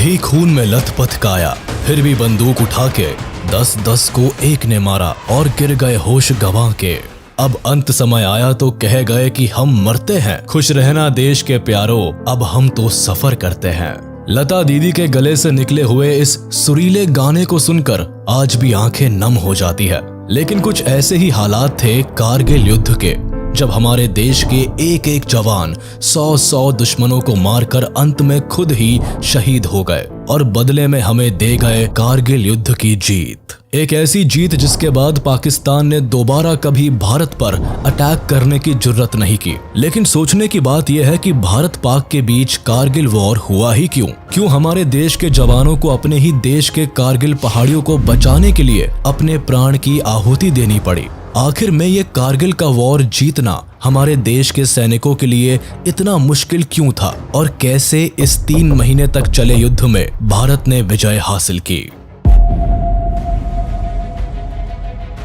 थी खून में लथपथ काया, फिर भी बंदूक उठा के 10-10 को एक ने मारा और गिर गए होश गंवा के। अब अंत समय आया तो कह गए कि हम मरते हैं, खुश रहना देश के प्यारो, अब हम तो सफर करते हैं। लता दीदी के गले से निकले हुए इस सुरीले गाने को सुनकर आज भी आंखें नम हो जाती है। लेकिन कुछ ऐसे ही हालात थे कारगिल युद्ध के, जब हमारे देश के एक एक जवान 100-100 दुश्मनों को मारकर अंत में खुद ही शहीद हो गए और बदले में हमें दे गए कारगिल युद्ध की जीत। एक ऐसी जीत जिसके बाद पाकिस्तान ने दोबारा कभी भारत पर अटैक करने की जुर्रत नहीं की। लेकिन सोचने की बात यह है कि भारत पाक के बीच कारगिल वॉर हुआ ही क्यों हमारे देश के जवानों को अपने ही देश के कारगिल पहाड़ियों को बचाने के लिए अपने प्राण की आहुति देनी पड़ी। आखिर में ये कारगिल का वॉर जीतना हमारे देश के सैनिकों के लिए इतना मुश्किल क्यों था और कैसे इस 3 महीने तक चले युद्ध में भारत ने विजय हासिल की।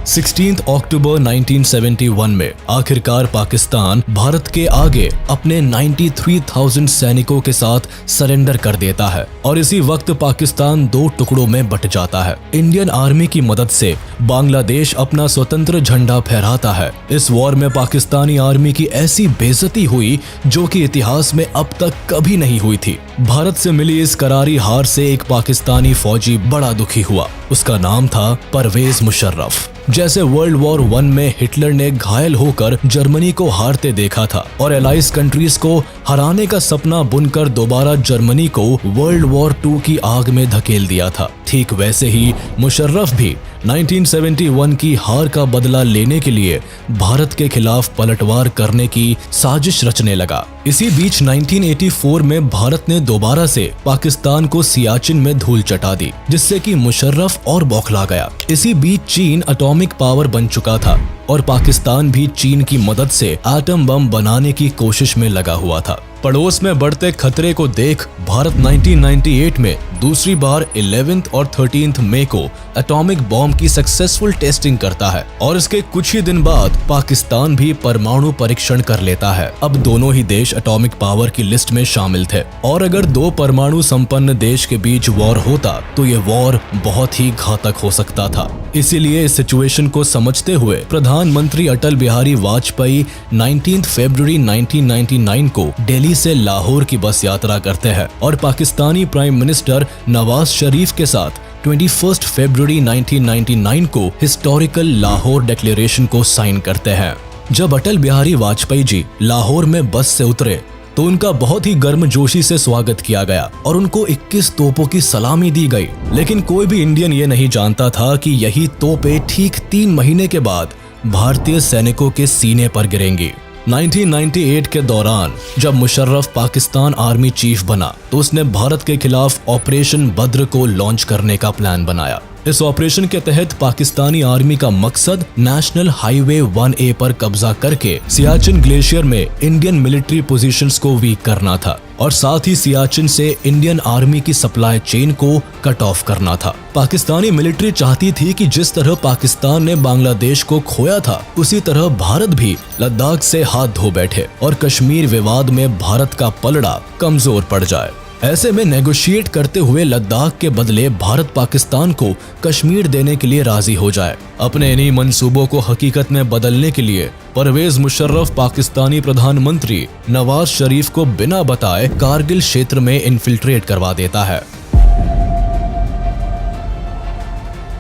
16 अक्टूबर 1971 में आखिरकार पाकिस्तान भारत के आगे अपने 93,000 सैनिकों के साथ सरेंडर कर देता है और इसी वक्त पाकिस्तान 2 टुकड़ों में बट जाता है। इंडियन आर्मी की मदद से बांग्लादेश अपना स्वतंत्र झंडा फहराता है। इस वॉर में पाकिस्तानी आर्मी की ऐसी बेइज्जती हुई जो कि इतिहास में अब तक कभी नहीं हुई थी। भारत से मिली इस करारी हार से एक पाकिस्तानी फौजी बड़ा दुखी हुआ। उसका नाम था परवेज मुशर्रफ। जैसे वर्ल्ड वॉर 1 में हिटलर ने घायल होकर जर्मनी को हारते देखा था और एलाइज कंट्रीज को हराने का सपना बुनकर दोबारा जर्मनी को वर्ल्ड वॉर 2 की आग में धकेल दिया था, ठीक वैसे ही मुशर्रफ भी 1971 की हार का बदला लेने के लिए भारत के खिलाफ पलटवार करने की साजिश रचने लगा। इसी बीच 1984 में भारत ने दोबारा से पाकिस्तान को सियाचिन में धूल चटा दी, जिससे कि मुशर्रफ और बौखला गया। इसी बीच चीन एटॉमिक पावर बन चुका था और पाकिस्तान भी चीन की मदद से एटम बम बनाने की कोशिश में लगा हुआ था। पड़ोस में बढ़ते खतरे को देख भारत 1998 में दूसरी बार 11 और 13 मई को एटॉमिक बॉम्ब की सक्सेसफुल टेस्टिंग करता है और इसके कुछ ही दिन बाद पाकिस्तान भी परमाणु परीक्षण कर लेता है। अब दोनों ही देश एटॉमिक पावर की लिस्ट में शामिल थे और अगर 2 परमाणु संपन्न देश के बीच वॉर होता तो ये वॉर बहुत ही घातक हो सकता था। इसीलिए इस सिचुएशन को समझते हुए प्रधानमंत्री अटल बिहारी वाजपेयी 19 फरवरी 1999 को दिल्ली से लाहौर की बस यात्रा करते हैं और पाकिस्तानी प्राइम मिनिस्टर नवाज शरीफ के साथ 21 फरवरी 1999 को हिस्टोरिकल लाहौर डिक्लेरेशन को साइन करते हैं। जब अटल बिहारी वाजपेयी जी लाहौर में बस से उतरे तो उनका बहुत ही गर्मजोशी से स्वागत किया गया और उनको 21 तोपों की सलामी दी गई। लेकिन कोई भी इंडियन ये नहीं जानता था कि यही तोपें ठीक 3 महीने के बाद भारतीय सैनिकों के सीने पर गिरेंगी। 1998 के दौरान जब मुशर्रफ पाकिस्तान आर्मी चीफ बना तो उसने भारत के खिलाफ ऑपरेशन बद्र को लॉन्च करने का प्लान बनाया। इस ऑपरेशन के तहत पाकिस्तानी आर्मी का मकसद नेशनल हाईवे 1A पर कब्जा करके सियाचिन ग्लेशियर में इंडियन मिलिट्री पोजीशंस को वीक करना था और साथ ही सियाचिन से इंडियन आर्मी की सप्लाई चेन को कट ऑफ करना था। पाकिस्तानी मिलिट्री चाहती थी कि जिस तरह पाकिस्तान ने बांग्लादेश को खोया था उसी तरह भारत भी लद्दाख से हाथ धो बैठे और कश्मीर विवाद में भारत का पलड़ा कमजोर पड़ जाए। ऐसे में नेगोशिएट करते हुए लद्दाख के बदले भारत पाकिस्तान को कश्मीर देने के लिए राजी हो जाए। अपने इन्हीं मंसूबों को हकीकत में बदलने के लिए परवेज मुशर्रफ पाकिस्तानी प्रधानमंत्री नवाज शरीफ को बिना बताए कारगिल क्षेत्र में इन्फिल्ट्रेट करवा देता है।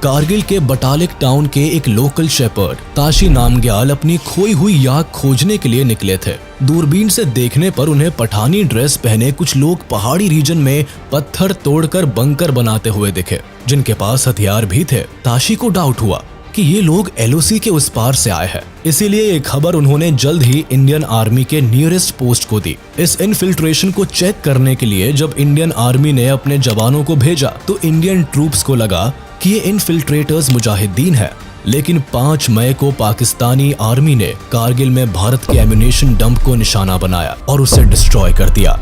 कारगिल के बटालिक टाउन के एक लोकल शेपर्ड ताशी नामग्याल अपनी खोई हुई याक खोजने के लिए निकले थे। दूरबीन से देखने पर उन्हें पठानी ड्रेस पहने कुछ लोग पहाड़ी रीजन में पत्थर तोड़कर बंकर बनाते हुए दिखे, जिनके पास हथियार भी थे। ताशी को डाउट हुआ कि ये लोग LOC के उस पार से आए हैं, इसीलिए ये खबर उन्होंने जल्द ही इंडियन आर्मी के नियरेस्ट पोस्ट को दी। इस इन्फिल्ट्रेशन को चेक करने के लिए जब इंडियन आर्मी ने अपने जवानों को भेजा तो इंडियन ट्रूप्स को लगा कि ये इन्फिल्ट्रेटर्स मुजाहिदीन है। लेकिन 5 मई को पाकिस्तानी आर्मी ने कारगिल में भारत के एम्यूनेशन डंप को निशाना बनाया और उसे डिस्ट्रॉय कर दिया।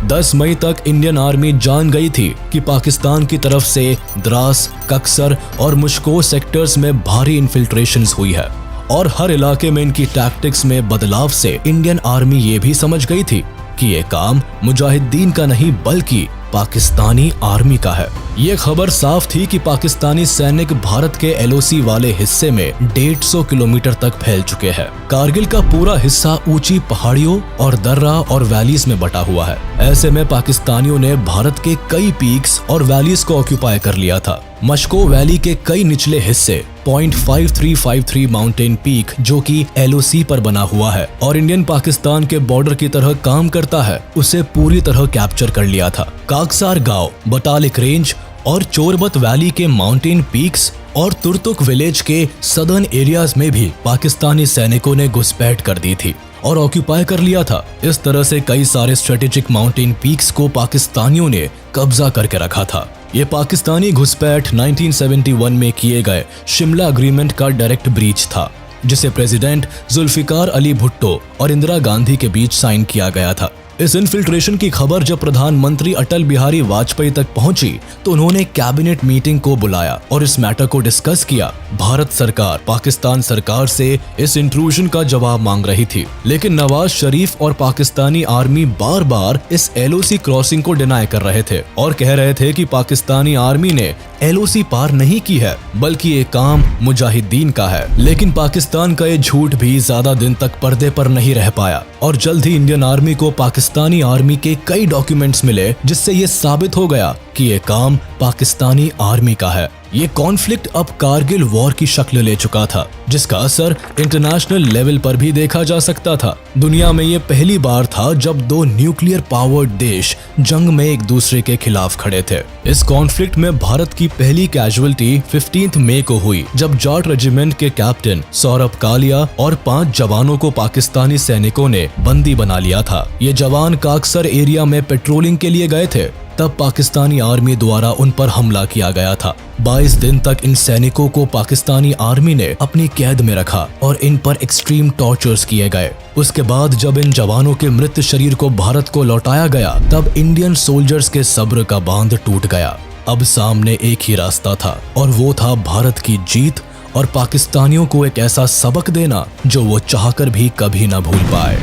10 मई तक इंडियन आर्मी जान गई थी कि पाकिस्तान की तरफ से द्रास, कक्सर और मुश्को सेक्टर्स में भारी इन्फिल्ट्रेशंस हुई है और हर इलाके में इनकी टैक्टिक्स में बदलाव से इंडियन आर्मी ये भी समझ गई थी कि ये काम मुजाहिदीन का नहीं बल्कि पाकिस्तानी आर्मी का है। ये खबर साफ थी कि पाकिस्तानी सैनिक भारत के एलओसी वाले हिस्से में 150 किलोमीटर तक फैल चुके हैं। कारगिल का पूरा हिस्सा ऊंची पहाड़ियों और दर्रा और वैलीज में बटा हुआ है। ऐसे में पाकिस्तानियों ने भारत के कई पीक्स और वैलीज को ऑक्यूपाई कर लिया था। मशको वैली के कई निचले हिस्से .5353 माउंटेन पीक, जो कि एलओसी पर बना हुआ है और इंडियन पाकिस्तान के बॉर्डर की तरह काम करता है, उसे पूरी तरह कैप्चर कर लिया था। काकसार गांव, बटालिक रेंज और चोरबत वैली के माउंटेन पीक्स और तुर्तुक विलेज के सदर्न एरियाज में भी पाकिस्तानी सैनिकों ने घुसपैठ कर दी थी और ऑक्यूपाई कर लिया था। इस तरह से कई सारे स्ट्रेटेजिक माउंटेन पीक्स को पाकिस्तानियों ने कब्जा करके रखा था। ये पाकिस्तानी घुसपैठ 1971 में किए गए शिमला एग्रीमेंट का डायरेक्ट ब्रीच था, जिसे प्रेसिडेंट जुल्फिकार अली भुट्टो और इंदिरा गांधी के बीच साइन किया गया था। इस इन्फिल्ट्रेशन की खबर जब प्रधानमंत्री अटल बिहारी वाजपेयी तक पहुंची तो उन्होंने कैबिनेट मीटिंग को बुलाया और इस मैटर को डिस्कस किया। भारत सरकार पाकिस्तान सरकार से इस इंट्रूजन का जवाब मांग रही थी, लेकिन नवाज शरीफ और पाकिस्तानी आर्मी बार बार इस एलओसी क्रॉसिंग को डिनाई कर रहे थे और कह रहे थे कि पाकिस्तानी आर्मी ने एलओसी पार नहीं की है, बल्कि ये काम मुजाहिदीन का है। लेकिन पाकिस्तान का ये झूठ भी ज्यादा दिन तक पर्दे पर नहीं रह पाया और जल्द ही इंडियन आर्मी को पाकिस्तानी आर्मी के कई डॉक्यूमेंट्स मिले, जिससे ये साबित हो गया कि ये काम पाकिस्तानी आर्मी का है। ये कॉन्फ्लिक्ट अब कारगिल वॉर की शक्ल ले चुका था, जिसका असर इंटरनेशनल लेवल पर भी देखा जा सकता था। दुनिया में ये पहली बार था जब दो न्यूक्लियर पावर्ड देश जंग में एक दूसरे के खिलाफ खड़े थे। इस कॉन्फ्लिक्ट में भारत की पहली कैजुअलिटी 15 मई को हुई, जब जाट रेजिमेंट के कैप्टन सौरभ कालिया और 5 जवानों को पाकिस्तानी सैनिकों ने बंदी बना लिया था। ये जवान काकसर एरिया में पेट्रोलिंग के लिए गए थे, तब पाकिस्तानी आर्मी द्वारा उन पर हमला किया गया था। 22 दिन तक इन सैनिकों को पाकिस्तानी आर्मी ने अपनी कैद में रखा और इन पर एक्सट्रीम टॉर्चर्स किए गए। उसके बाद जब इन जवानों के मृत शरीर को भारत को लौटाया गया, तब इंडियन सोल्जर्स के सब्र का बांध टूट गया। अब सामने एक ही रास्ता था और वो था भारत की जीत और पाकिस्तानियों को एक ऐसा सबक देना जो वो चाहकर भी कभी न भूल पाए।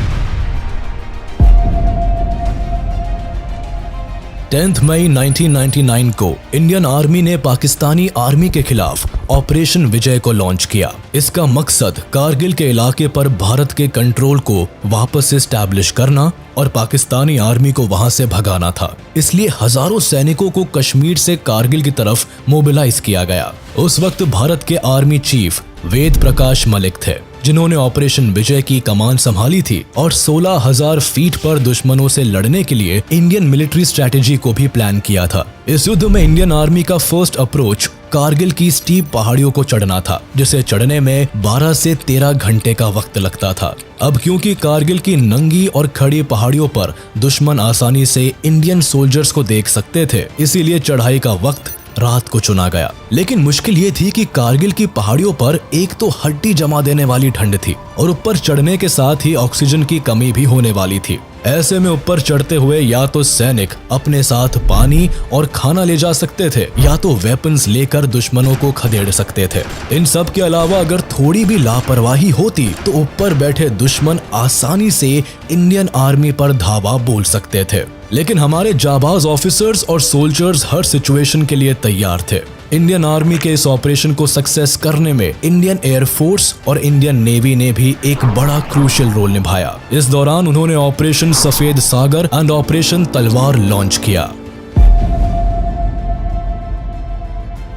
10 मई 1999 को इंडियन आर्मी ने पाकिस्तानी आर्मी के खिलाफ ऑपरेशन विजय को लॉन्च किया। इसका मकसद कारगिल के इलाके पर भारत के कंट्रोल को वापस एस्टैब्लिश करना और पाकिस्तानी आर्मी को वहां से भगाना था। इसलिए हजारों सैनिकों को कश्मीर से कारगिल की तरफ मोबिलाइज किया गया। उस वक्त भारत के आर्मी चीफ वेद प्रकाश मलिक थे, जिन्होंने ऑपरेशन विजय की कमान संभाली थी और 16,000 फीट पर दुश्मनों से लड़ने के लिए इंडियन मिलिट्री स्ट्रेटेजी को भी प्लान किया था। इस युद्ध में इंडियन आर्मी का फर्स्ट अप्रोच कारगिल की स्टीप पहाड़ियों को चढ़ना था, जिसे चढ़ने में 12 से 13 घंटे का वक्त लगता था। अब क्योंकि कारगिल की नंगी और खड़ी पहाड़ियों पर दुश्मन आसानी से इंडियन सोल्जर्स को देख सकते थे, इसीलिए चढ़ाई का वक्त रात को चुना गया। लेकिन मुश्किल ये थी कि कारगिल की पहाड़ियों पर एक तो हड्डी जमा देने वाली ठंड थी और ऊपर चढ़ने के साथ ही ऑक्सीजन की कमी भी होने वाली थी। ऐसे में ऊपर चढ़ते हुए या तो सैनिक अपने साथ पानी और खाना ले जा सकते थे या तो वेपन्स लेकर दुश्मनों को खदेड़ सकते थे। इन सब के अलावा अगर थोड़ी भी लापरवाही होती तो ऊपर बैठे दुश्मन आसानी से इंडियन आर्मी पर धावा बोल सकते थे। लेकिन हमारे जाबाज ऑफिसर्स और सोल्जर्स हर सिचुएशन के लिए तैयार थे। इंडियन आर्मी के इस ऑपरेशन को सक्सेस करने में इंडियन एयरफोर्स और इंडियन नेवी ने भी एक बड़ा क्रूशियल रोल निभाया। इस दौरान उन्होंने ऑपरेशन सफेद सागर एंड ऑपरेशन तलवार लॉन्च किया।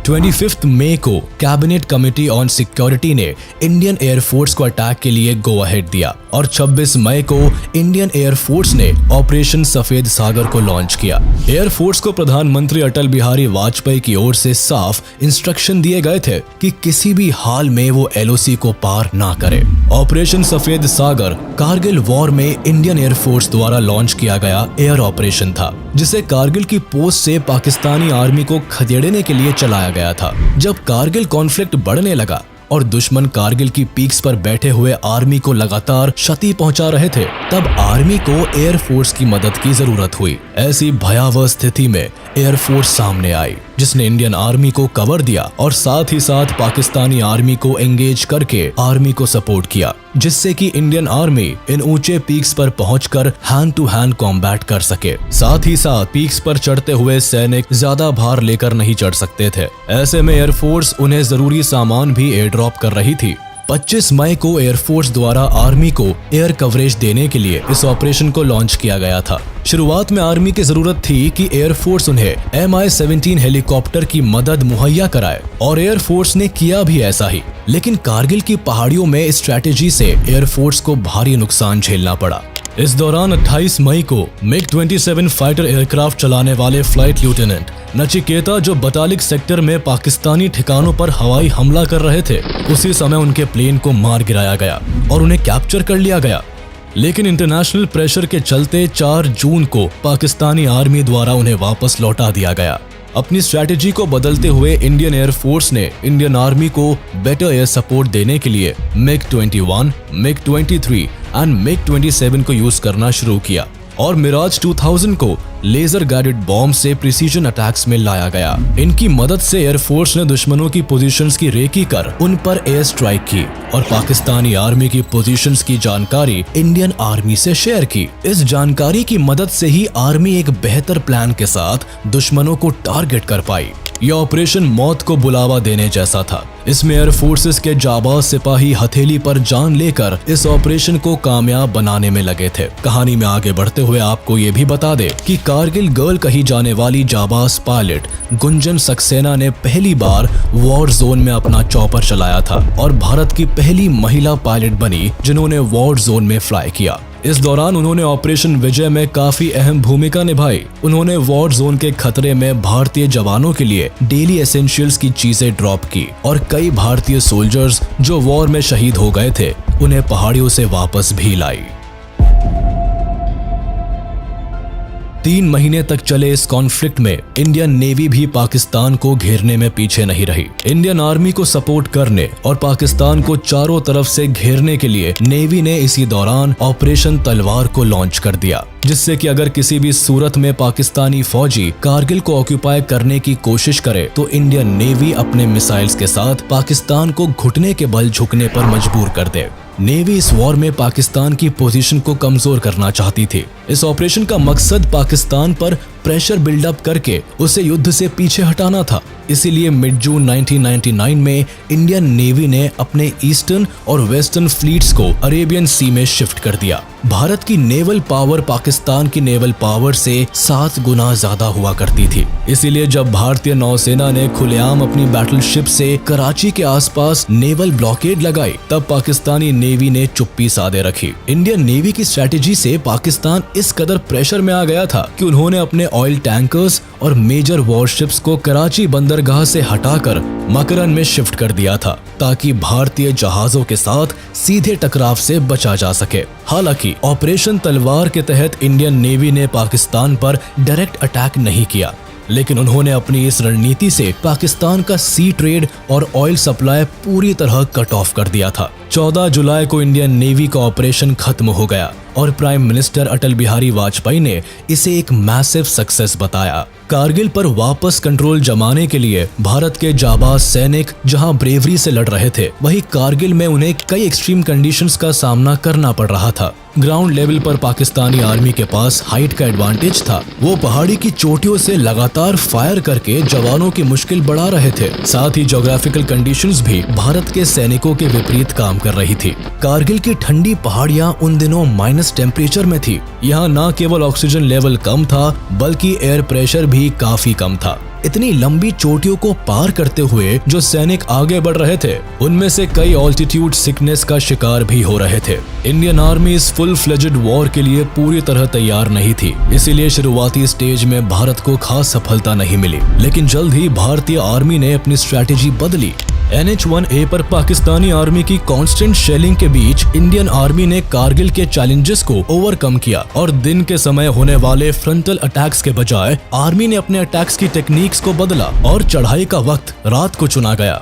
25 मई को कैबिनेट कमेटी ऑन सिक्योरिटी ने इंडियन एयरफोर्स को अटैक के लिए गो अहेड दिया और 26 मई को इंडियन एयरफोर्स ने ऑपरेशन सफेद सागर को लॉन्च किया। एयरफोर्स को प्रधानमंत्री अटल बिहारी वाजपेयी की ओर से साफ इंस्ट्रक्शन दिए गए थे कि किसी भी हाल में वो एलओसी को पार ना करे। ऑपरेशन सफेद सागर कारगिल वॉर में इंडियन एयरफोर्स द्वारा लॉन्च किया गया एयर ऑपरेशन था, जिसे कारगिल की पोस्ट से पाकिस्तानी आर्मी को खदेड़ने के लिए चलाया गया था। जब कारगिल कॉन्फ्लिक्ट बढ़ने लगा और दुश्मन कारगिल की पीक्स पर बैठे हुए आर्मी को लगातार क्षति पहुंचा रहे थे, तब आर्मी को एयरफोर्स की मदद की जरूरत हुई। ऐसी भयावह स्थिति में एयरफोर्स सामने आई, जिसने इंडियन आर्मी को कवर दिया और साथ ही साथ पाकिस्तानी आर्मी को एंगेज करके आर्मी को सपोर्ट किया, जिससे कि इंडियन आर्मी इन ऊंचे पीक्स पर पहुंचकर हैंड टू हैंड कॉम्बैट कर सके। साथ ही साथ पीक्स पर चढ़ते हुए सैनिक ज्यादा भार लेकर नहीं चढ़ सकते थे। ऐसे में एयरफोर्स उन्हें जरूरी सामान भी एयर ड्रॉप कर रही थी। 25 मई को एयरफोर्स द्वारा आर्मी को एयर कवरेज देने के लिए इस ऑपरेशन को लॉन्च किया गया था। शुरुआत में आर्मी की जरूरत थी कि एयरफोर्स उन्हें MI-17 हेलीकॉप्टर की मदद मुहैया कराए और एयरफोर्स ने किया भी ऐसा ही। लेकिन कारगिल की पहाड़ियों में इस स्ट्रैटेजी से एयरफोर्स को भारी नुकसान झेलना पड़ा। इस दौरान 28 मई को MiG-27 फाइटर एयरक्राफ्ट चलाने वाले फ्लाइट लेफ्टिनेंट नचिकेता, जो बतालिक सेक्टर में पाकिस्तानी ठिकानों पर हवाई हमला कर रहे थे, उसी समय उनके प्लेन को मार गिराया गया और उन्हें कैप्चर कर लिया गया। लेकिन इंटरनेशनल प्रेशर के चलते 4 जून को पाकिस्तानी आर्मी द्वारा उन्हें वापस लौटा दिया गया। अपनी स्ट्रैटेजी को बदलते हुए इंडियन एयरफोर्स ने इंडियन आर्मी को बेटर एयर सपोर्ट देने के लिए MiG-21, MiG-23 एंड MiG-27 को यूज करना शुरू किया और मिराज 2000 को लेजर गाइडेड बॉम्ब से प्रिसीजन अटैक्स में लाया गया। इनकी मदद से एयरफोर्स ने दुश्मनों की पोजीशंस की रेकी कर उन पर एयर स्ट्राइक की और पाकिस्तानी आर्मी की पोजीशंस की जानकारी इंडियन आर्मी से शेयर की। इस जानकारी की मदद से ही आर्मी एक बेहतर प्लान के साथ दुश्मनों को टारगेट कर पाई। यह ऑपरेशन मौत को बुलावा देने जैसा था। इसमें एयर फोर्सेस के जाबाज सिपाही हथेली पर जान लेकर इस ऑपरेशन को कामयाब बनाने में लगे थे। कहानी में आगे बढ़ते हुए आपको ये भी बता दे कि कारगिल गर्ल कही जाने वाली जाबाज पायलट गुंजन सक्सेना ने पहली बार वॉर जोन में अपना चॉपर चलाया था और भारत की पहली महिला पायलट बनी जिन्होंने वॉर जोन में फ्लाई किया। इस दौरान उन्होंने ऑपरेशन विजय में काफी अहम भूमिका निभाई। उन्होंने वॉर जोन के खतरे में भारतीय जवानों के लिए डेली एसेंशियल्स की चीजें ड्रॉप की और कई भारतीय सोल्जर्स जो वॉर में शहीद हो गए थे उन्हें पहाड़ियों से वापस भी लाई। 3 महीने तक चले इस कॉन्फ्लिक्ट में इंडियन नेवी भी पाकिस्तान को घेरने में पीछे नहीं रही। इंडियन आर्मी को सपोर्ट करने और पाकिस्तान को चारों तरफ से घेरने के लिए नेवी ने इसी दौरान ऑपरेशन तलवार को लॉन्च कर दिया, जिससे कि अगर किसी भी सूरत में पाकिस्तानी फौजी कारगिल को ऑक्यूपाई करने की कोशिश करे तो इंडियन नेवी अपने मिसाइल्स के साथ पाकिस्तान को घुटने के बल झुकने पर मजबूर कर दे। नेवी इस वॉर में पाकिस्तान की पोजीशन को कमजोर करना चाहती थी। इस ऑपरेशन का मकसद पाकिस्तान पर प्रेशर बिल्डअप करके उसे युद्ध से पीछे हटाना था। इसीलिए मिड जून 1999 में इंडियन नेवी ने अपने ईस्टर्न और वेस्टर्न फ्लीट्स को अरेबियन सी में शिफ्ट कर दिया। भारत की नेवल पावर पाकिस्तान की नेवल पावर से 7 गुना ज्यादा हुआ करती थी। इसीलिए जब भारतीय नौसेना ने खुलेआम अपनी बैटलशिप से कराची के आसपास नेवल ब्लॉकेड लगाई, तब पाकिस्तानी नेवी ने चुप्पी साधे रखी। इंडियन नेवी की स्ट्रैटेजी से पाकिस्तान इस कदर प्रेशर में आ गया था कि उन्होंने अपने ऑयल टैंकर्स और मेजर वॉरशिप्स को कराची बंदरगाह से हटाकर मकरन में शिफ्ट कर दिया था, ताकि भारतीय जहाजों के साथ सीधे टकराव से बचा जा सके। हालांकि ऑपरेशन तलवार के तहत इंडियन नेवी ने पाकिस्तान पर डायरेक्ट अटैक नहीं किया, लेकिन उन्होंने अपनी इस रणनीति से पाकिस्तान का सी ट्रेड और ऑयल सप्लाई पूरी तरह कट ऑफ कर दिया था। 14 जुलाई को इंडियन नेवी का ऑपरेशन खत्म हो गया और प्राइम मिनिस्टर अटल बिहारी वाजपेयी ने इसे एक मैसिव सक्सेस बताया। कारगिल पर वापस कंट्रोल जमाने के लिए भारत के जाबाज सैनिक जहां ब्रेवरी से लड़ रहे थे, वहीं कारगिल में उन्हें कई एक्सट्रीम कंडीशंस का सामना करना पड़ रहा था। ग्राउंड लेवल पर पाकिस्तानी आर्मी के पास हाइट का एडवांटेज था। वो पहाड़ी की चोटियों से लगातार फायर करके जवानों की मुश्किल बढ़ा रहे थे। साथ ही ज्योग्राफिकल कंडीशंस भी भारत के सैनिकों के विपरीत काम कर रही थी। कारगिल की ठंडी पहाड़ियां उन दिनों माइनस टेम्परेचर में थी। यहाँ न केवल ऑक्सीजन लेवल कम था, बल्कि एयर प्रेशर भी काफी कम था। इतनी लंबी चोटियों को पार करते हुए जो सैनिक आगे बढ़ रहे थे, उनमें से कई ऑल्टीट्यूड सिकनेस का शिकार भी हो रहे थे। इंडियन आर्मी इस फुल फ्लेजेड वॉर के लिए पूरी तरह तैयार नहीं थी, इसीलिए शुरुआती स्टेज में भारत को खास सफलता नहीं मिली। लेकिन जल्द ही भारतीय आर्मी ने अपनी स्ट्रैटेजी बदली। NH-1A पर पाकिस्तानी आर्मी की कांस्टेंट शेलिंग के बीच इंडियन आर्मी ने कारगिल के चैलेंजेस को ओवरकम किया और दिन के समय होने वाले फ्रंटल अटैक्स के बजाय आर्मी ने अपने अटैक्स की टेक्निक्स को बदला और चढ़ाई का वक्त रात को चुना गया।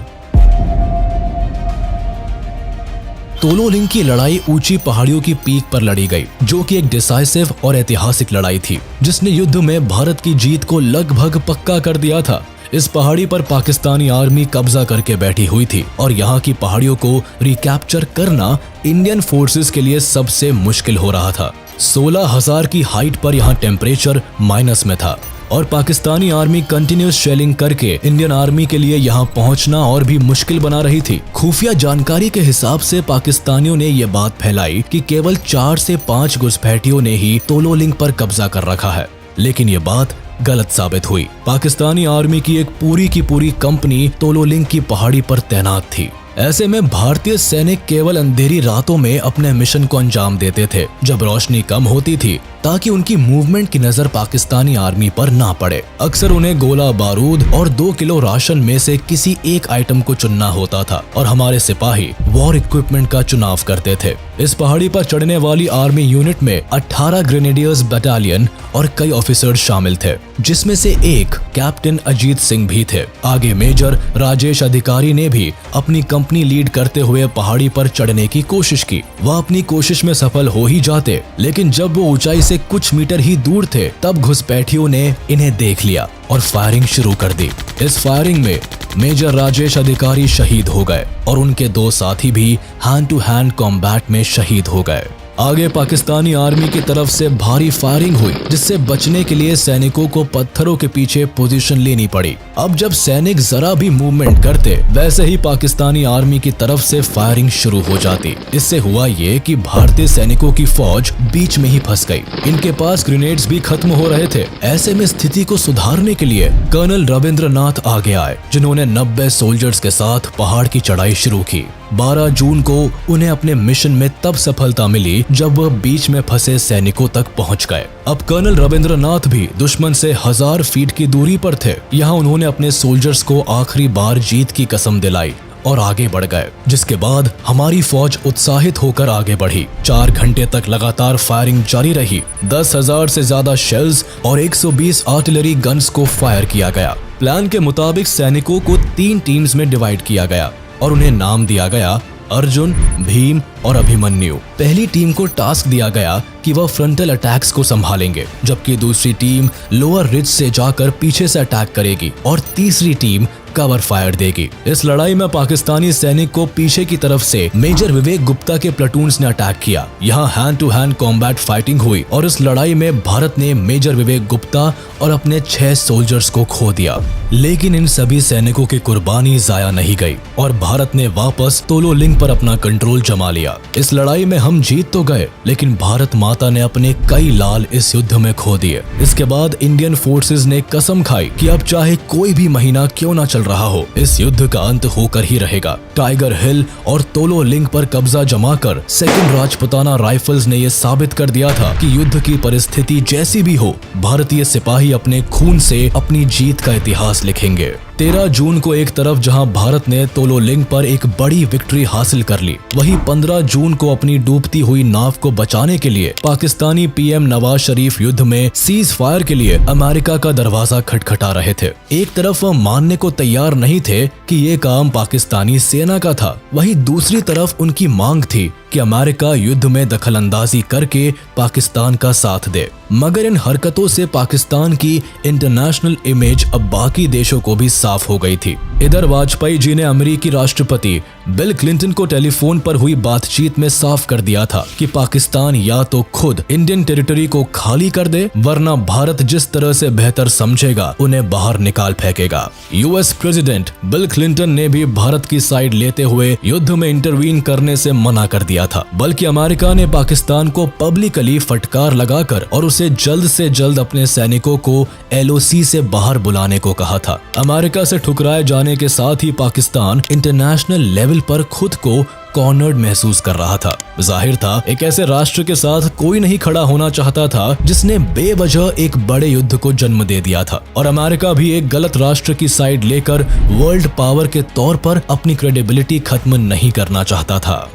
तोलोलिंग की लड़ाई ऊंची पहाड़ियों की पीक पर लड़ी गई, जो कि एक डिसाइसिव और ऐतिहासिक लड़ाई थी जिसने युद्ध में भारत की जीत को लगभग पक्का कर दिया था। इस पहाड़ी पर पाकिस्तानी आर्मी कब्जा करके बैठी हुई थी और यहाँ की पहाड़ियों को रिकैप्चर करना इंडियन फोर्सेस के लिए सबसे मुश्किल हो रहा था। 16,000 की हाइट पर यहाँ टेम्परेचर माइनस में था और पाकिस्तानी आर्मी कंटिन्यूस शेलिंग करके इंडियन आर्मी के लिए यहाँ पहुंचना और भी मुश्किल बना रही थी। खुफिया जानकारी के हिसाब से पाकिस्तानियों ने ये बात फैलाई कि केवल 4 से 5 घुसपैठियों ने ही तोलोलिंग पर कब्जा कर रखा है, लेकिन ये बात गलत साबित हुई। पाकिस्तानी आर्मी की एक पूरी की पूरी कंपनी तोलोलिंग की पहाड़ी पर तैनात थी। ऐसे में भारतीय सैनिक केवल अंधेरी रातों में अपने मिशन को अंजाम देते थे जब रोशनी कम होती थी, ताकि उनकी मूवमेंट की नजर पाकिस्तानी आर्मी पर ना पड़े। अक्सर उन्हें गोला बारूद और 2 किलो राशन में से किसी एक आइटम को चुनना होता था और हमारे सिपाही वॉर इक्विपमेंट का चुनाव करते थे। इस पहाड़ी पर चढ़ने वाली आर्मी यूनिट में 18 ग्रेनेडियर्स बटालियन और कई ऑफिसर शामिल थे, जिसमें से एक कैप्टन अजीत सिंह भी थे। आगे मेजर राजेश अधिकारी ने भी अपनी कंपनी लीड करते हुए पहाड़ी पर चढ़ने की कोशिश की। वह अपनी कोशिश में सफल हो ही जाते, लेकिन जब वो ऊंचाई से कुछ मीटर ही दूर थे तब घुसपैठियों ने इन्हें देख लिया और फायरिंग शुरू कर दी। इस फायरिंग में मेजर राजेश अधिकारी शहीद हो गए और उनके 2 साथी भी हैंड टू हैंड कॉम्बैट में शहीद हो गए। आगे पाकिस्तानी आर्मी की तरफ से भारी फायरिंग हुई, जिससे बचने के लिए सैनिकों को पत्थरों के पीछे पोजीशन लेनी पड़ी। अब जब सैनिक जरा भी मूवमेंट करते, वैसे ही पाकिस्तानी आर्मी की तरफ से फायरिंग शुरू हो जाती। इससे हुआ ये कि भारतीय सैनिकों की फौज बीच में ही फंस गई। इनके पास ग्रेनेड्स भी खत्म हो रहे थे। ऐसे में स्थिति को सुधारने के लिए कर्नल रविंद्रनाथ आगे आए, जिन्होंने 90 सोल्जर्स के साथ पहाड़ की चढ़ाई शुरू की। 12 जून को उन्हें अपने मिशन में तब सफलता मिली जब वह बीच में फंसे सैनिकों तक पहुंच गए। अब कर्नल रविंद्रनाथ भी दुश्मन से 1000 फीट की दूरी पर थे। यहाँ उन्होंने अपने सोल्जर्स को आखिरी बार जीत की कसम दिलाई और आगे बढ़ गए, जिसके बाद हमारी फौज उत्साहित होकर आगे बढ़ी। 4 घंटे तक लगातार फायरिंग जारी रही। 10,000 से ज्यादा शेल्स और 120 आर्टिलरी गन्स को फायर किया गया। प्लान के मुताबिक सैनिकों को 3 टीम्स में डिवाइड किया गया और उन्हें नाम दिया गया अर्जुन, भीम और अभिमन्यु। पहली टीम को टास्क दिया गया कि वह फ्रंटल अटैक्स को संभालेंगे, जबकि दूसरी टीम लोअर रिज से जाकर पीछे से अटैक करेगी और तीसरी टीम कवर फायर देगी। इस लड़ाई में पाकिस्तानी सैनिक को पीछे की तरफ से मेजर विवेक गुप्ता के प्लाटून्स ने अटैक किया। यहाँ hand to hand combat fighting हुई और इस लड़ाई में भारत ने मेजर विवेक गुप्ता और अपने 6 सोल्जर्स को खो दिया। लेकिन इन सभी सैनिकों की कुर्बानी जाया नहीं गई और भारत ने वापस तोलोलिंग पर अपना कंट्रोल जमा लिया। इस लड़ाई में हम जीत तो गए, लेकिन भारत माता ने अपने कई लाल इस युद्ध में खो दिए। इसके बाद इंडियन फोर्सेस ने कसम खाई कि अब चाहे कोई भी महीना क्यों ना चल रहा हो, इस युद्ध का अंत होकर ही रहेगा। टाइगर हिल और तोलोलिंग पर कब्जा जमाकर सेकंड राजपुताना राइफल्स ने यह साबित कर दिया था कि युद्ध की परिस्थिति जैसी भी हो, भारतीय सिपाही अपने खून से अपनी जीत का इतिहास लिखेंगे। 13 जून को एक तरफ जहां भारत ने तोलोलिंग पर एक बड़ी विक्ट्री हासिल कर ली, वहीं 15 जून को अपनी डूबती हुई नाव को बचाने के लिए पाकिस्तानी पीएम नवाज शरीफ युद्ध में सीज फायर के लिए अमेरिका का दरवाजा खटखटा रहे थे। एक तरफ वह मानने को तैयार नहीं थे कि ये काम पाकिस्तानी सेना का था, वहीं दूसरी तरफ उनकी मांग थी कि अमेरिका युद्ध में दखलंदाजी करके पाकिस्तान का साथ दे। मगर इन हरकतों से पाकिस्तान की इंटरनेशनल इमेज अब बाकी देशों को भी साफ हो गई थी। इधर वाजपेयी जी ने अमेरिकी राष्ट्रपति बिल क्लिंटन को टेलीफोन पर हुई बातचीत में साफ कर दिया था कि पाकिस्तान या तो खुद इंडियन टेरिटरी को खाली कर दे, वरना भारत जिस तरह से बेहतर समझेगा उन्हें बाहर निकाल फेंकेगा। यूएस प्रेसिडेंट बिल क्लिंटन ने भी भारत की साइड लेते हुए युद्ध में इंटरवीन करने से मना कर दिया था, बल्कि अमेरिका ने पाकिस्तान को पब्लिकली फटकार लगाकर और उसे जल्द से जल्द अपने सैनिकों को एलओसी से बाहर बुलाने को कहा था। अमेरिका से ठुकराए जाने के साथ ही पाकिस्तान इंटरनेशनल लेवल पर खुद को कॉर्नर्ड महसूस कर रहा था। जाहिर था एक ऐसे राष्ट्र के साथ कोई नहीं खड़ा होना चाहता था जिसने बेवजह एक बड़े युद्ध को जन्म दे दिया था, और अमेरिका भी एक गलत राष्ट्र की साइड लेकर वर्ल्ड पावर के तौर पर अपनी क्रेडिबिलिटी खत्म नहीं करना चाहता था।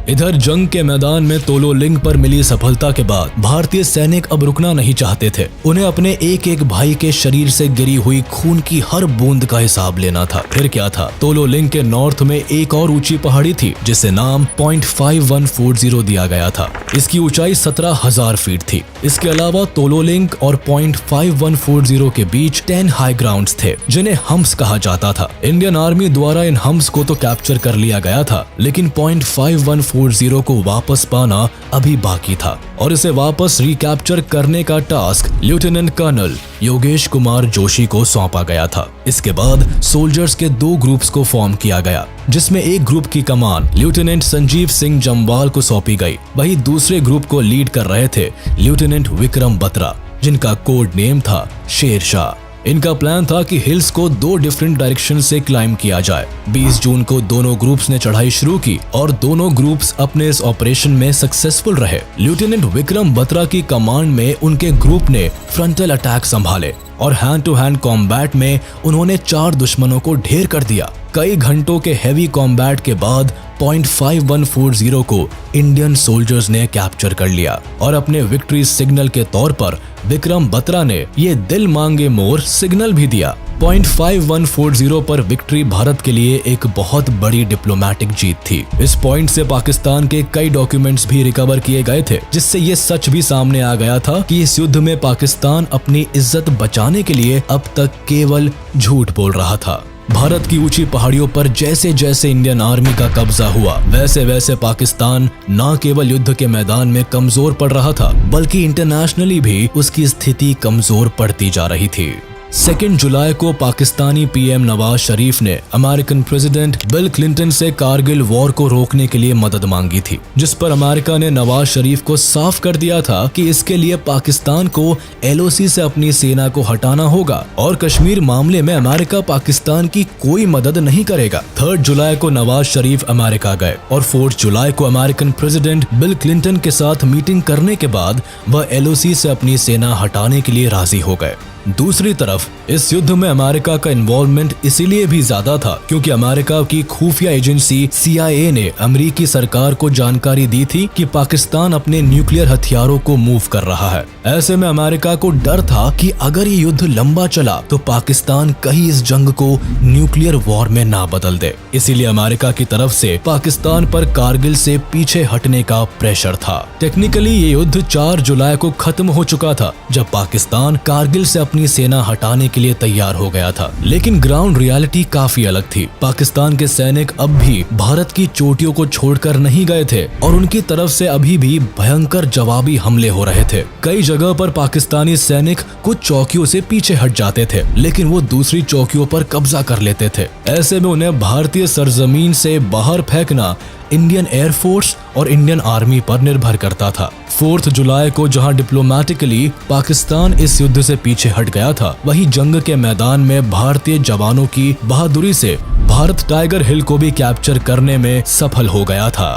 इधर जंग के मैदान में तोलोलिंग पर मिली सफलता के बाद भारतीय सैनिक अब रुकना नहीं चाहते थे। उन्हें अपने एक एक भाई के शरीर से गिरी हुई खून की हर बूंद का हिसाब लेना था। फिर क्या था, तोलोलिंग के नॉर्थ में एक और ऊंची पहाड़ी थी जिसे नाम पॉइंट 5140 दिया गया था। इसकी ऊंचाई 17,000 फीट थी। इसके अलावा तोलोलिंग और पॉइंट 5140 के बीच 10 हाई ग्राउंड्स थे जिन्हें हम्स कहा जाता था। इंडियन आर्मी द्वारा इन हम्स को तो कैप्चर कर लिया गया था, लेकिन पॉइंट 5140 को वापस पाना अभी बाकी था और इसे वापस रिकैप्चर करने का task lieutenant colonel Yogesh Kumar Joshi को सौंपा गया था। इसके बाद सोल्जर्स के 2 ग्रुप्स को फॉर्म किया गया, जिसमें एक ग्रुप की कमान लेफ्टिनेंट संजीव सिंह जम्वाल को सौंपी गई। वहीं दूसरे ग्रुप को लीड कर रहे थे लेफ्टिनेंट विक्रम बत्रा, जिनका कोड नेम था शेरशाह। इनका प्लान था कि हिल्स को 2 डिफरेंट डायरेक्शन से क्लाइम किया जाए। 20 जून को दोनों ग्रुप्स ने चढ़ाई शुरू की और दोनों ग्रुप्स अपने इस ऑपरेशन में सक्सेसफुल रहे। लेफ्टिनेंट विक्रम बत्रा की कमांड में उनके ग्रुप ने फ्रंटल अटैक संभाले और हैंड टू हैंड कॉम्बैट में उन्होंने 4 दुश्मनों को ढेर कर दिया। कई घंटों के हैवी कॉम्बैट के बाद पॉइंट 5140 को इंडियन सोल्जर्स ने कैप्चर कर लिया और अपने विक्ट्री सिग्नल के तौर पर विक्रम बत्रा ने ये दिल मांगे मोर सिग्नल भी दिया। पॉइंट 5140 पर विक्ट्री भारत के लिए एक बहुत बड़ी डिप्लोमेटिक जीत थी। इस पॉइंट से पाकिस्तान के कई डॉक्यूमेंट्स भी रिकवर किए गए थे, जिससे ये सच भी सामने आ गया था कि इस युद्ध में पाकिस्तान अपनी इज्जत बचाने के लिए अब तक केवल झूठ बोल रहा था। भारत की ऊंची पहाड़ियों पर जैसे जैसे इंडियन आर्मी का कब्जा हुआ, वैसे वैसे पाकिस्तान न केवल युद्ध के मैदान में कमजोर पड़ रहा था, बल्कि इंटरनेशनली भी उसकी स्थिति कमजोर पड़ती जा रही थी। 2 जुलाई को पाकिस्तानी पीएम नवाज शरीफ ने अमेरिकन प्रेसिडेंट बिल क्लिंटन से कारगिल वॉर को रोकने के लिए मदद मांगी थी, जिस पर अमेरिका ने नवाज शरीफ को साफ कर दिया था कि इसके लिए पाकिस्तान को LOC से अपनी सेना को हटाना होगा और कश्मीर मामले में अमेरिका पाकिस्तान की कोई मदद नहीं करेगा। 3 जुलाई को नवाज शरीफ अमेरिका गए और 4 जुलाई को अमेरिकन प्रेसिडेंट बिल क्लिंटन के साथ मीटिंग करने के बाद वह LOC से अपनी सेना हटाने के लिए राजी हो गए। दूसरी तरफ इस युद्ध में अमेरिका का इन्वॉल्वमेंट इसीलिए भी ज्यादा था क्योंकि अमेरिका की खुफिया एजेंसी CIA ने अमेरिकी सरकार को जानकारी दी थी कि पाकिस्तान अपने न्यूक्लियर हथियारों को मूव कर रहा है। ऐसे में अमेरिका को डर था कि अगर ये युद्ध लंबा चला तो पाकिस्तान कहीं इस जंग को न्यूक्लियर वॉर में ना बदल दे। इसीलिए अमेरिका की तरफ से पाकिस्तान पर कारगिल से पीछे हटने का प्रेशर था। टेक्निकली ये युद्ध 4 जुलाई को खत्म हो चुका था, जब पाकिस्तान कारगिल से अपनी सेना हटाने के लिए तैयार हो गया था। लेकिन ग्राउंड रियलिटी काफी अलग थी। पाकिस्तान के सैनिक अब भी भारत की चोटियों को छोड़कर नहीं गए थे और उनकी तरफ से अभी भी भयंकर जवाबी हमले हो रहे थे। कई जगह पर पाकिस्तानी सैनिक कुछ चौकियों से पीछे हट जाते थे, लेकिन वो दूसरी चौकियों पर कब्जा कर लेते थे। ऐसे में उन्हें भारतीय सरजमीन से बाहर फेंकना इंडियन एयरफोर्स और इंडियन आर्मी पर निर्भर करता था। 4 जुलाई को जहां डिप्लोमेटिकली पाकिस्तान इस युद्ध से पीछे हट गया था, वहीं जंग के मैदान में भारतीय जवानों की बहादुरी से भारत टाइगर हिल को भी कैप्चर करने में सफल हो गया था।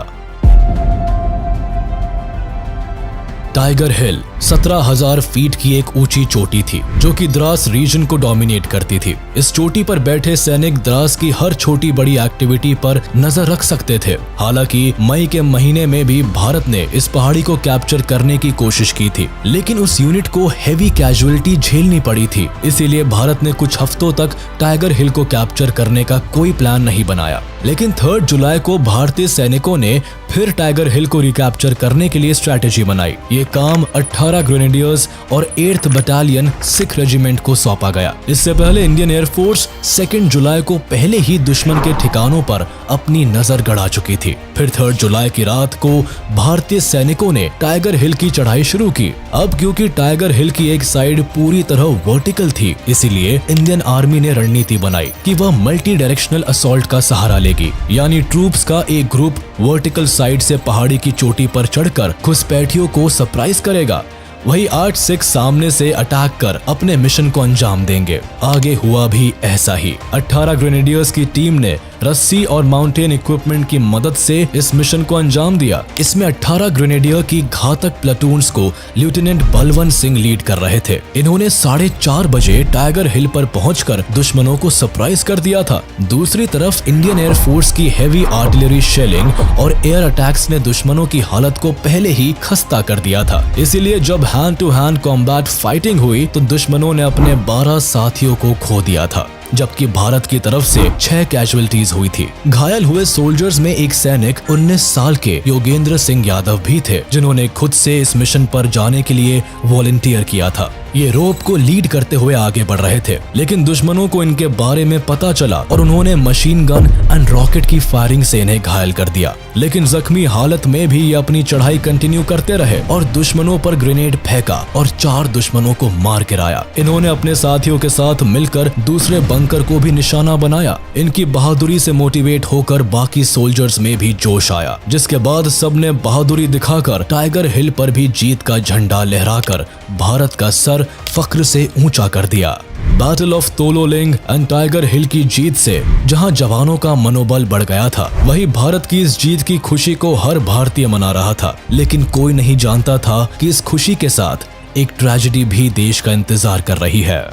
टाइगर हिल 17,000 फीट की एक ऊंची चोटी थी जो कि द्रास रीजन को डोमिनेट करती थी। इस चोटी पर बैठे सैनिक द्रास की हर छोटी बड़ी एक्टिविटी पर नजर रख सकते थे। हालांकि मई के महीने में भी भारत ने इस पहाड़ी को कैप्चर करने की कोशिश की थी, लेकिन उस यूनिट को हेवी कैजुअलिटी झेलनी पड़ी थी। इसीलिए भारत ने कुछ हफ्तों तक टाइगर हिल को कैप्चर करने का कोई प्लान नहीं बनाया। लेकिन 3 जुलाई को भारतीय सैनिकों ने फिर टाइगर हिल को रिकैप्चर करने के लिए स्ट्रैटेजी बनाई। ये काम 18 ग्रेनेडियर्स और 8th बटालियन सिख रेजिमेंट को सौंपा गया। इससे पहले इंडियन एयरफोर्स 2 जुलाई को पहले ही दुश्मन के ठिकानों पर अपनी नजर गड़ा चुकी थी। फिर 3 जुलाई की रात को भारतीय सैनिकों ने टाइगर हिल की चढ़ाई शुरू की। अब क्योंकि टाइगर हिल की एक साइड पूरी तरह वर्टिकल थी, इसीलिए इंडियन आर्मी ने रणनीति बनाई कि वह मल्टी डायरेक्शनल असॉल्ट का सहारा लेगी, यानी ट्रूप्स का एक ग्रुप वर्टिकल साइड से पहाड़ी की चोटी पर चढ़कर घुसपैठियों को सरप्राइज करेगा। वही 8 सिख सामने से अटैक कर अपने मिशन को अंजाम देंगे। आगे हुआ भी ऐसा ही। 18 ग्रेनेडियर्स की टीम ने रस्सी और माउंटेन इक्विपमेंट की मदद से इस मिशन को अंजाम दिया। इसमें 18 ग्रेनेडियर की घातक प्लाटून्स को लेफ्टिनेंट बलवंत सिंह लीड कर रहे थे। इन्होंने 4:30 बजे टाइगर हिल पर पहुंचकर दुश्मनों को सरप्राइज कर दिया था। दूसरी तरफ इंडियन एयरफोर्स की हेवी आर्टिलरी शेलिंग और एयर अटैक्स ने दुश्मनों की हालत को पहले ही खस्ता कर दिया था। इसीलिए जब hand to hand combat fighting हुई तो दुश्मनों ने अपने 12 साथियों को खो दिया था, जबकि भारत की तरफ से 6 कैजुअलिटीज हुई थी। घायल हुए सोल्जर्स में एक सैनिक 19 साल के योगेंद्र सिंह यादव भी थे, जिन्होंने खुद से इस मिशन पर जाने के लिए वॉलंटियर किया था। ये रोप को लीड करते हुए आगे बढ़ रहे थे, लेकिन दुश्मनों को इनके बारे में पता चला और उन्होंने मशीन गन एंड रॉकेट की फायरिंग से इन्हें घायल कर दिया। लेकिन जख्मी हालत में भी ये अपनी चढ़ाई कंटिन्यू करते रहे और दुश्मनों पर ग्रेनेड फेंका और 4 दुश्मनों को मार गिराया। इन्होंने अपने साथियों के साथ मिलकर दूसरे बंकर को भी निशाना बनाया। इनकी बहादुरी से मोटिवेट होकर बाकी सोल्जर्स में भी जोश आया, जिसके बाद सबने बहादुरी दिखाकर टाइगर हिल पर भी जीत का झंडा लहराकर भारत का सर फख्र से ऊंचा कर दिया। Battle of Tololing and Tiger Hill की जीत से जहां जवानों का मनोबल बढ़ गया था, वहीं भारत की इस जीत की खुशी को हर भारतीय मना रहा था। लेकिन कोई नहीं जानता था कि इस खुशी के साथ एक ट्रेजेडी भी देश का इंतजार कर रही है।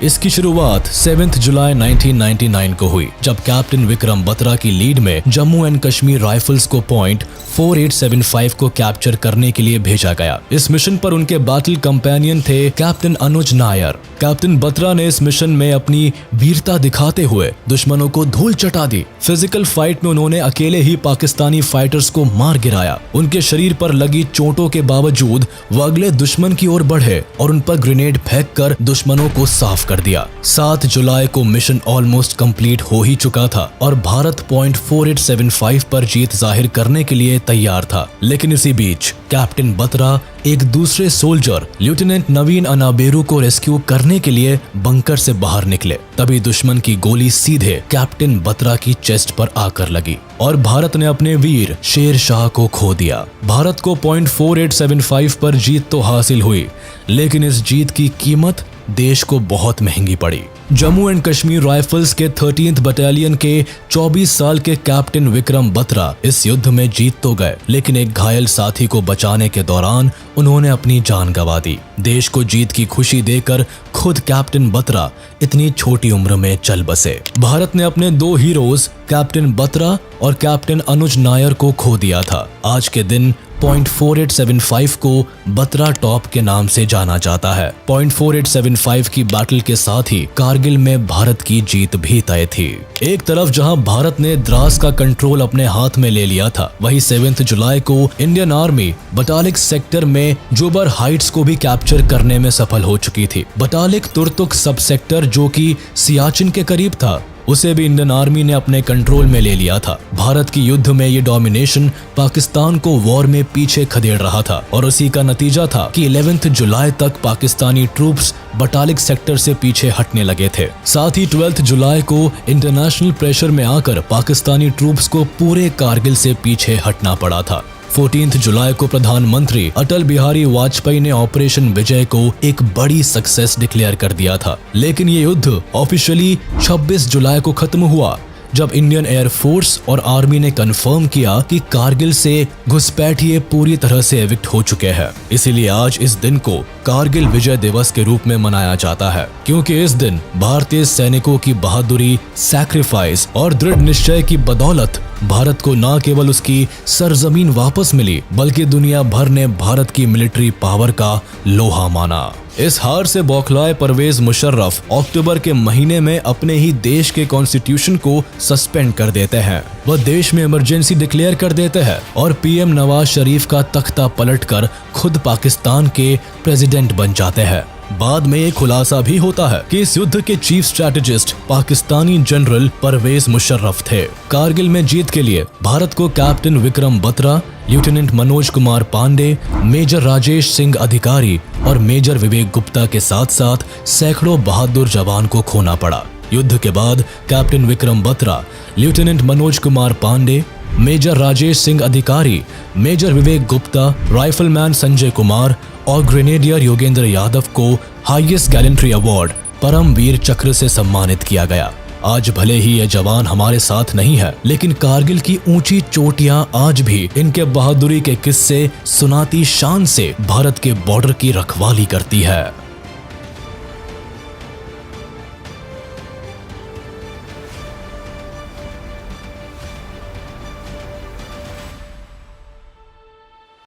इसकी शुरुआत 7 जुलाई 1999 को हुई, जब कैप्टन विक्रम बत्रा की लीड में जम्मू एंड कश्मीर राइफल्स को पॉइंट 4875 को कैप्चर करने के लिए भेजा गया। इस मिशन पर उनके बैटल कंपेनियन थे कैप्टन अनुज नायर। कैप्टन बत्रा ने इस मिशन में अपनी वीरता दिखाते हुए दुश्मनों को धूल चटा दी। फिजिकल फाइट में उन्होंने अकेले ही पाकिस्तानी फाइटर्स को मार गिराया। उनके शरीर पर लगी चोटों के बावजूद वो अगले दुश्मन की ओर बढ़े और उन पर ग्रेनेड फेंक कर दुश्मनों को साफ कर दिया। 7 जुलाई को मिशन ऑलमोस्ट कंप्लीट हो ही चुका था और भारत पॉइंट 4875 पर जीत जाहिर करने के लिए तैयार था। लेकिन इसी बीच कैप्टन बत्रा एक दूसरे सोल्जर लेफ्टिनेंट नवीन अनाबेरू को रेस्क्यू करने के लिए बंकर से बाहर निकले। तभी दुश्मन की गोली सीधे कैप्टन बत्रा की चेस्ट पर आकर लगी और भारत ने अपने वीर शेर शाह को खो दिया। भारत को पॉइंट 4875 पर जीत तो हासिल हुई, लेकिन इस जीत की कीमत देश को बहुत महंगी पड़ी। जम्मू एंड कश्मीर राइफल्स के 13th बटालियन के 24 साल के कैप्टन विक्रम बत्रा इस युद्ध में जीत तो गए, लेकिन एक घायल साथी को बचाने के दौरान उन्होंने अपनी जान गंवा दी। देश को जीत की खुशी देकर खुद कैप्टन बत्रा इतनी छोटी उम्र में चल बसे। भारत ने अपने 2 हीरोज कैप्टन बत्रा और कैप्टन अनुज नायर को खो दिया था। आज के दिन पॉइंट 4875 को बत्रा टॉप के नाम से जाना जाता है। पॉइंट 4875 की बैटल के साथ ही कारगिल में भारत की जीत भी तय थी। एक तरफ जहां भारत ने द्रास का कंट्रोल अपने हाथ में ले लिया था, वहीं 7 जुलाई को इंडियन आर्मी बटालिक सेक्टर में जुबर हाइट्स को भी कैप्चर करने में सफल हो चुकी थी। बटालिक तुर्तुक सब सेक्टर, जो कि सियाचिन के करीब था, उसे भी इंडियन आर्मी ने अपने कंट्रोल में ले लिया था। भारत की युद्ध में ये डोमिनेशन पाकिस्तान को वॉर में पीछे खदेड़ रहा था और उसी का नतीजा था कि 11 जुलाई तक पाकिस्तानी ट्रूप्स बटालिक सेक्टर से पीछे हटने लगे थे। साथ ही 12 जुलाई को इंटरनेशनल प्रेशर में आकर पाकिस्तानी ट्रूप्स को पूरे कारगिल से पीछे हटना पड़ा था। 14 जुलाई को प्रधानमंत्री अटल बिहारी वाजपेयी ने ऑपरेशन विजय को एक बड़ी सक्सेस डिक्लेयर कर दिया था। लेकिन ये युद्ध ऑफिशियली 26 जुलाई को खत्म हुआ, जब इंडियन एयरफोर्स और आर्मी ने कंफर्म किया कि कारगिल से घुसपैठिए पूरी तरह से एविक्ट हो चुके हैं। इसीलिए आज इस दिन को कारगिल विजय दिवस के रूप में मनाया जाता है, क्योंकि इस दिन भारतीय सैनिकों की बहादुरी, सैक्रिफाइस और दृढ़ निश्चय की बदौलत भारत को न केवल उसकी सरजमीन वापस मिली, बल्कि दुनिया भर ने भारत की मिलिट्री पावर का लोहा माना। इस हार से बौखलाए परवेज मुशर्रफ अक्टूबर के महीने में अपने ही देश के कॉन्स्टिट्यूशन को सस्पेंड कर देते हैं। वह देश में इमरजेंसी डिक्लेयर कर देते हैं और पीएम नवाज शरीफ का तख्ता पलटकर खुद पाकिस्तान के प्रेसिडेंट बन जाते हैं। बाद में एक खुलासा भी होता है कि इस युद्ध के chief strategist Pakistani general Pervez Musharraf थे। कारगिल में जीत के लिए भारत को captain Vikram Batra, lieutenant Manoj Kumar Pandey, major Rajesh Singh Adhikari और मेजर विवेक गुप्ता के साथ साथ सैकड़ों बहादुर जवान को खोना पड़ा। युद्ध के बाद captain Vikram Batra, lieutenant Manoj Kumar Pandey, major Rajesh Singh Adhikari, major Vivek Gupta, rifleman Sanjay Kumar और ग्रेनेडियर योगेंद्र यादव को हाईएस्ट गैलेंट्री अवार्ड परमवीर चक्र से सम्मानित किया गया। आज भले ही ये जवान हमारे साथ नहीं है, लेकिन कारगिल की ऊंची चोटियां आज भी इनके बहादुरी के किस्से सुनाती शान से भारत के बॉर्डर की रखवाली करती है।